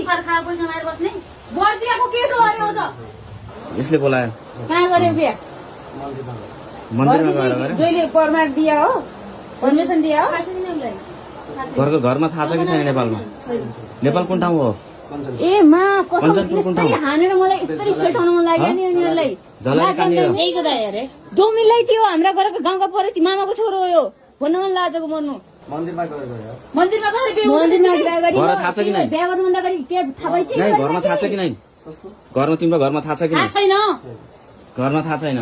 खर्खा पैसा मारेर बस्ने बर्दियाको केटो अरे हो त यसले बोलायो कहाँ गर्यो बिहा मन्दिरमा गएर गरे जहिले परमाट दिया हो परमिसन दिया हो घरको घरमा थाहा छ कि छैन नेपालमा नेपाल कुन ठाउँ हो ए मा कञ्चनपुर कुन ठाउँ हानेर मलाई यस्तरी सेठाउन मन लाग्यो नि उनीहरुलाई जलाएर कानेर यहीको दाइ अरे दोमिललाई थियो हाम्रो घरको गाउँको परे मामाको छोरो हो यो भन्न मन लागेको मर्नु मन्दिरमा गएर बिहा गरी घर थाहा छ कि नै बिहा गर्नुभन्दा अगाडि के थाहा भइ नै घरमा थाहा छ कि नै घरमा तिम्रो घरमा थाहा छ कि नै छैन घरमा थाहा छैन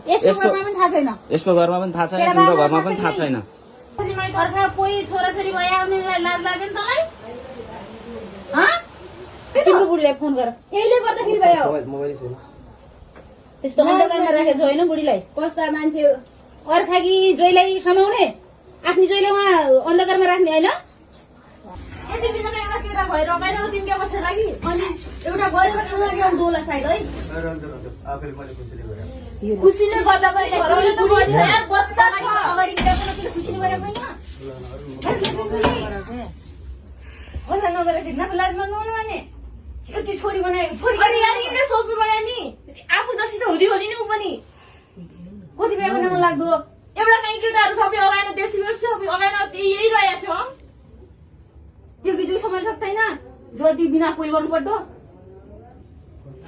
यसको घरमा पनि थाहा छैन यसको घरमा पनि थाहा छैन तिम्रो घरमा पनि थाहा छैन घरका कोही छोराछोरी भए आउनेलाई लाज लाग्यो नि तँलाई तिम्रो बुढीलाई फोन गर यसले गर्दाखेरि भयो त्यस्तो अन्धकारमा राखेको होइन बुढीलाई कस्ता मान्छे अर्खाकी जोइलाई समाउने आफ्नो जोइले उहाँ अन्धकारमा राख्ने होइन यति बिचमा एउटा केटा भएर रमाइलो तिमी क्या बसेर लागि अनि एउटा गरेर खाना ल्याउनु दोला सायद है खुसीले गर्दा पनि बच्चा छ अगाडि खुसीले गरेर पनि ओला नगरेर नाप लाज मान्नु भने यति छोरी बनायो छोरी अनि यार यिनले सोच्नु पर्यो नि आफू जसी त हुँदै हो नि उ पनि कति बिहा गर्न मन लाग्दो एउटा कहीँ केटाहरू सबै अगाएन बेसी बेसी सबै अगाएन यही रहेको छ त्यो बिजुली समय सक्दैन जति बिना कोही गर्नु पर्दो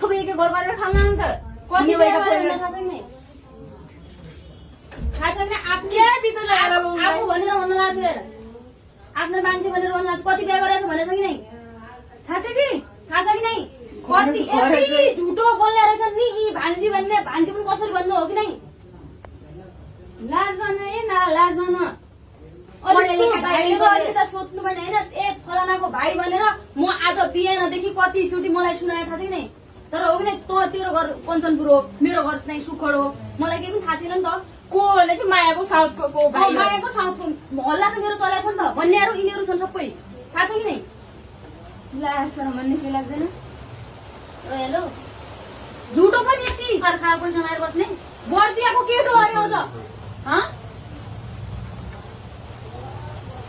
सबै एक घर गरेर खाउन नि त कति थाहा छैन आफू भनेर भन्न लाग्छ हेर आफ्नो मान्छे भनेर भन्न लाग्छ कति बिहा गरेछ भनेछ कि नै थाहा छ कि नै कति यति झुटो बोल्ने रहेछ नि यी भान्जी भन्ने भान्जी पनि कसरी भन्नु हो कि नै लाज मान्न ए न लाज मान्न भाइले त सोध्नु पर्ने होइन ए फलानाको भाइ भनेर म आज बिहानदेखि कतिचोटि मलाई सुनाए थाहा छैन तर हो कि नै तेरो घर कञ्चनपुर हो मेरो घर चाहिँ सुखड हो मलाई केही पनि थाहा छैन नि त को भने चाहिँ मायाको साउथको मायाको साउथको हल्ला त मेरो चलाएको छ नि त भन्नेहरू यिनीहरू छन् सबै थाहा छ कि नै लाज भन्ने के लाग्दैन हेलो झुटो पनि यति खर्खा पैसा मारेर बस्ने बर्दियाको केटो अरे हो त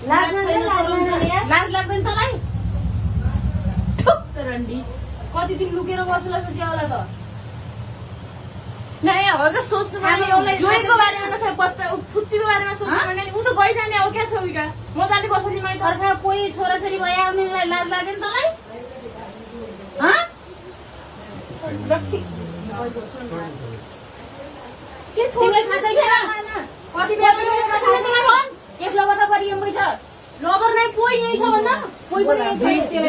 लाज लाग्दैन तँलाई रन्डी कति दिन लुकेर बस्ला त ज्याउला त नै हल्का सोच्नु पर्ने जोइको बारेमा नसके बच्चा फुच्चीको बारेमा सोच्नु पर्ने उ त गइजाने हो क्या छ उइका म जाने बस्ने माइ घरका कोही छोराछोरी भए आउनेलाई लाज लाग्यो नि तँलाई के छोरी थाहा छैन कति बिहा गरेर थाहा छैन तिमीलाई भन् एक लबर त परियम छ लबर नै कोही यही छ भन्न कोही पनि